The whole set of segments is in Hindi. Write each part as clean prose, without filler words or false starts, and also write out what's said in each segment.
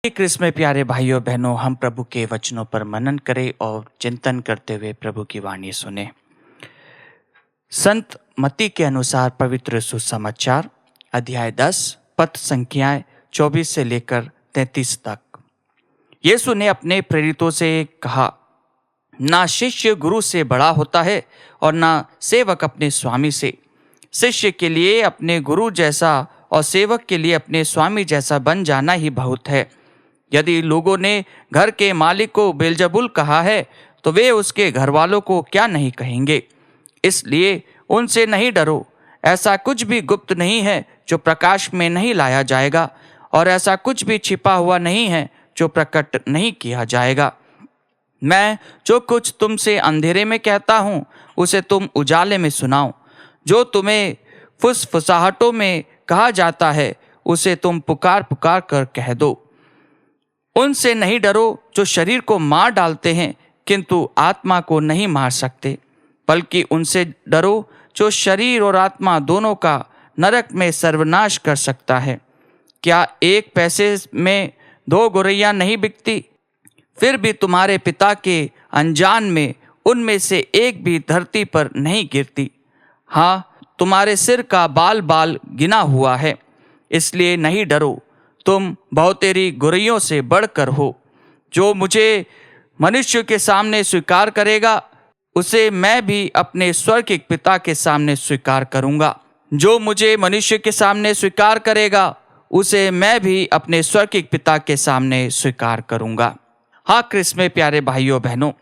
क्रिस में प्यारे भाइयों बहनों, हम प्रभु के वचनों पर मनन करें और चिंतन करते हुए प्रभु की वाणी सुने। संत मत्ती के अनुसार पवित्र सुसमाचार अध्याय 10 पद संख्याएं 24 से लेकर 33 तक। यीशु ने अपने प्रेरितों से कहा, ना शिष्य गुरु से बड़ा होता है और ना सेवक अपने स्वामी से। शिष्य के लिए अपने गुरु जैसा और सेवक के लिए अपने स्वामी जैसा बन जाना ही बहुत है। यदि लोगों ने घर के मालिक को बेलजबुल कहा है तो वे उसके घर वालों को क्या नहीं कहेंगे। इसलिए उनसे नहीं डरो। ऐसा कुछ भी गुप्त नहीं है जो प्रकाश में नहीं लाया जाएगा, और ऐसा कुछ भी छिपा हुआ नहीं है जो प्रकट नहीं किया जाएगा। मैं जो कुछ तुमसे अंधेरे में कहता हूँ उसे तुम उजाले में सुनाओ। जो तुम्हें फुसफुसाहटों में कहा जाता है उसे तुम पुकार पुकार कर कह दो। उनसे नहीं डरो जो शरीर को मार डालते हैं किंतु आत्मा को नहीं मार सकते, बल्कि उनसे डरो जो शरीर और आत्मा दोनों का नरक में सर्वनाश कर सकता है। क्या एक पैसे में 2 गौरैया नहीं बिकती? फिर भी तुम्हारे पिता के अनजान में उनमें से एक भी धरती पर नहीं गिरती। हाँ, तुम्हारे सिर का बाल बाल गिना हुआ है, इसलिए नहीं डरो। तुम बहुतेरी गौरैयों से बढ़कर हो। जो मुझे मनुष्य के सामने स्वीकार करेगा उसे मैं भी अपने स्वर्गीय पिता के सामने स्वीकार करूंगा। जो मुझे मनुष्य के सामने स्वीकार करेगा उसे मैं भी अपने स्वर्गीय पिता के सामने स्वीकार करूंगा। हाँ क्रिस में प्यारे भाइयों बहनों,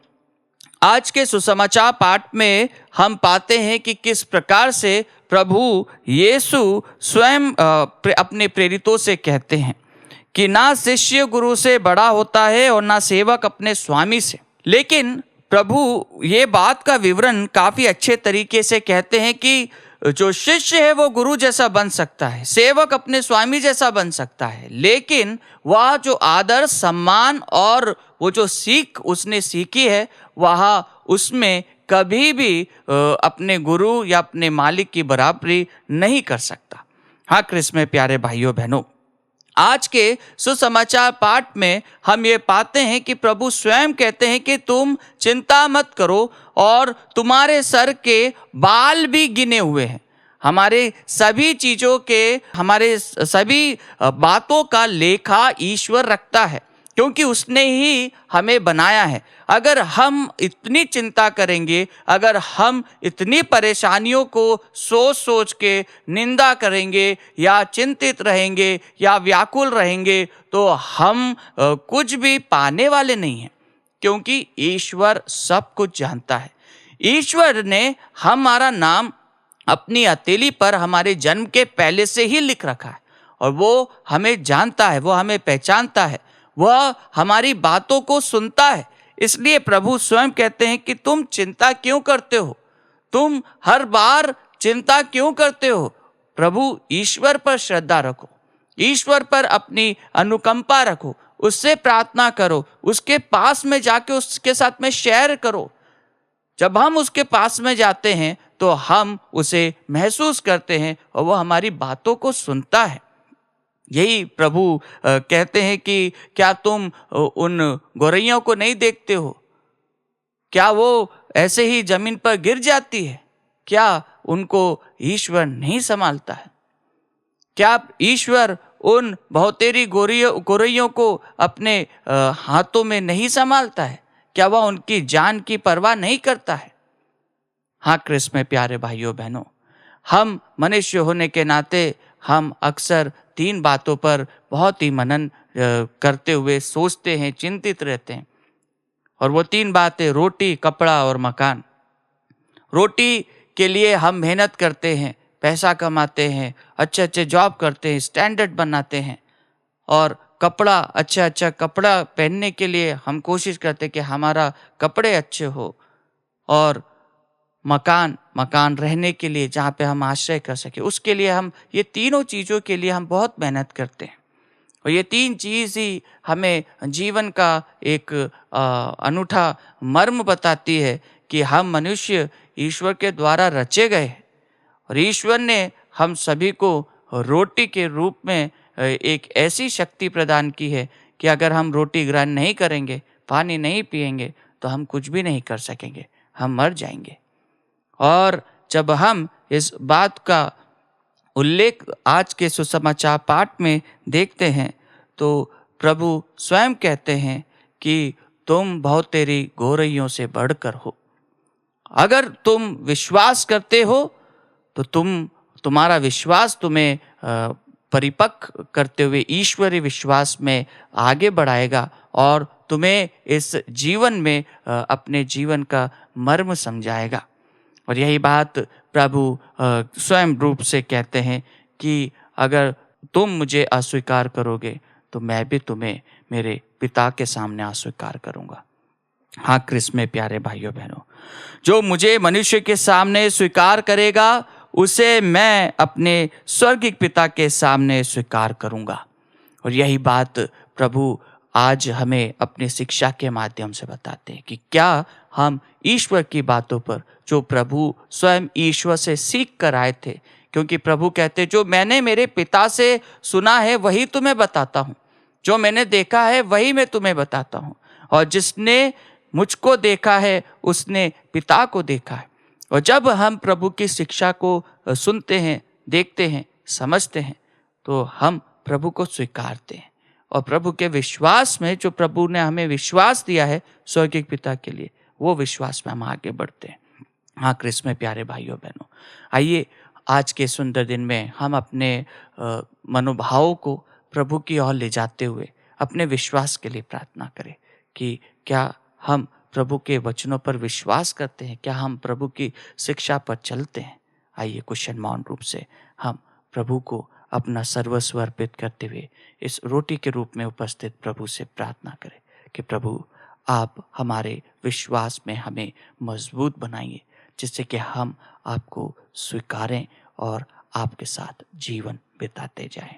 आज के सुसमाचार पाठ में हम पाते हैं कि किस प्रकार से प्रभु यीशु स्वयं अपने प्रेरितों से कहते हैं कि ना शिष्य गुरु से बड़ा होता है और ना सेवक अपने स्वामी से। लेकिन प्रभु ये बात का विवरण काफ़ी अच्छे तरीके से कहते हैं कि जो शिष्य है वो गुरु जैसा बन सकता है, सेवक अपने स्वामी जैसा बन सकता है, लेकिन वह जो आदर सम्मान और वो जो सीख उसने सीखी है वह उसमें कभी भी अपने गुरु या अपने मालिक की बराबरी नहीं कर सकता। हाँ क्रिस में प्यारे भाइयों बहनों, आज के सुसमाचार पाठ में हम ये पाते हैं कि प्रभु स्वयं कहते हैं कि तुम चिंता मत करो और तुम्हारे सर के बाल भी गिने हुए हैं। हमारे सभी चीज़ों के, हमारे सभी बातों का लेखा ईश्वर रखता है, क्योंकि उसने ही हमें बनाया है। अगर हम इतनी चिंता करेंगे, अगर हम इतनी परेशानियों को सोच सोच के निंदा करेंगे या चिंतित रहेंगे या व्याकुल रहेंगे तो हम कुछ भी पाने वाले नहीं हैं, क्योंकि ईश्वर सब कुछ जानता है। ईश्वर ने हमारा नाम अपनी हथेली पर हमारे जन्म के पहले से ही लिख रखा है, और वो हमें जानता है, वो हमें पहचानता है, वह हमारी बातों को सुनता है। इसलिए प्रभु स्वयं कहते हैं कि तुम चिंता क्यों करते हो, तुम हर बार चिंता क्यों करते हो। प्रभु ईश्वर पर श्रद्धा रखो, ईश्वर पर अपनी अनुकंपा रखो, उससे प्रार्थना करो, उसके पास में जाके उसके साथ में शेयर करो। जब हम उसके पास में जाते हैं तो हम उसे महसूस करते हैं और वह हमारी बातों को सुनता है। यही प्रभु कहते हैं कि क्या तुम उन गौरैयों को नहीं देखते हो? क्या वो ऐसे ही जमीन पर गिर जाती है? क्या उनको ईश्वर नहीं संभालता है? क्या ईश्वर उन बहुतेरी गौरैयों को अपने हाथों में नहीं संभालता है? क्या वह उनकी जान की परवाह नहीं करता है? हाँ क्रिस में प्यारे भाइयों बहनों, हम मनुष्य होने के नाते हम अक्सर 3 बातों पर बहुत ही मनन करते हुए सोचते हैं, चिंतित रहते हैं। और वो 3 बातें रोटी, कपड़ा और मकान। रोटी के लिए हम मेहनत करते हैं, पैसा कमाते हैं, अच्छे अच्छे जॉब करते हैं, स्टैंडर्ड बनाते हैं। और कपड़ा, अच्छा कपड़ा पहनने के लिए हम कोशिश करते हैं कि हमारा कपड़े अच्छे हो। और मकान रहने के लिए जहाँ पे हम आश्रय कर सके, उसके लिए हम ये तीनों चीज़ों के लिए हम बहुत मेहनत करते हैं। और ये 3 चीज़ ही हमें जीवन का एक अनूठा मर्म बताती है कि हम मनुष्य ईश्वर के द्वारा रचे गए हैं, और ईश्वर ने हम सभी को रोटी के रूप में एक ऐसी शक्ति प्रदान की है कि अगर हम रोटी ग्रहण नहीं करेंगे, पानी नहीं पिएंगे, तो हम कुछ भी नहीं कर सकेंगे, हम मर जाएंगे। और जब हम इस बात का उल्लेख आज के सुसमाचार पाठ में देखते हैं, तो प्रभु स्वयं कहते हैं कि तुम बहुतेरी गौरैयों से बढ़कर हो। अगर तुम विश्वास करते हो तो तुम्हारा विश्वास तुम्हें परिपक्व करते हुए ईश्वरीय विश्वास में आगे बढ़ाएगा और तुम्हें इस जीवन में अपने जीवन का मर्म समझाएगा। और यही बात प्रभु स्वयं रूप से कहते हैं कि अगर तुम मुझे अस्वीकार करोगे तो मैं भी तुम्हें मेरे पिता के सामने अस्वीकार करूंगा। हाँ क्रिस्त में प्यारे भाइयों बहनों, जो मुझे मनुष्य के सामने स्वीकार करेगा उसे मैं अपने स्वर्गीय पिता के सामने स्वीकार करूंगा। और यही बात प्रभु आज हमें अपनी शिक्षा के माध्यम से बताते हैं कि क्या हम ईश्वर की बातों पर, जो प्रभु स्वयं ईश्वर से सीख कर आए थे, क्योंकि प्रभु कहते जो मैंने मेरे पिता से सुना है वही तुम्हें बताता हूँ, जो मैंने देखा है वही मैं तुम्हें बताता हूँ, और जिसने मुझको देखा है उसने पिता को देखा है। और जब हम प्रभु की शिक्षा को सुनते हैं, देखते हैं, समझते हैं, तो हम प्रभु को स्वीकारते हैं और प्रभु के विश्वास में, जो प्रभु ने हमें विश्वास दिया है स्वर्गीय पिता के लिए, वो विश्वास में हम आगे बढ़ते हैं। हाँ क्रिस्त में प्यारे भाइयों बहनों, आइए आज के सुंदर दिन में हम अपने मनोभावों को प्रभु की ओर ले जाते हुए अपने विश्वास के लिए प्रार्थना करें कि क्या हम प्रभु के वचनों पर विश्वास करते हैं, क्या हम प्रभु की शिक्षा पर चलते हैं। आइए कुशल मौन रूप से हम प्रभु को अपना सर्वस्व अर्पित करते हुए इस रोटी के रूप में उपस्थित प्रभु से प्रार्थना करें कि प्रभु आप हमारे विश्वास में हमें मजबूत बनाइए, जिससे कि हम आपको स्वीकारें और आपके साथ जीवन बिताते जाएं।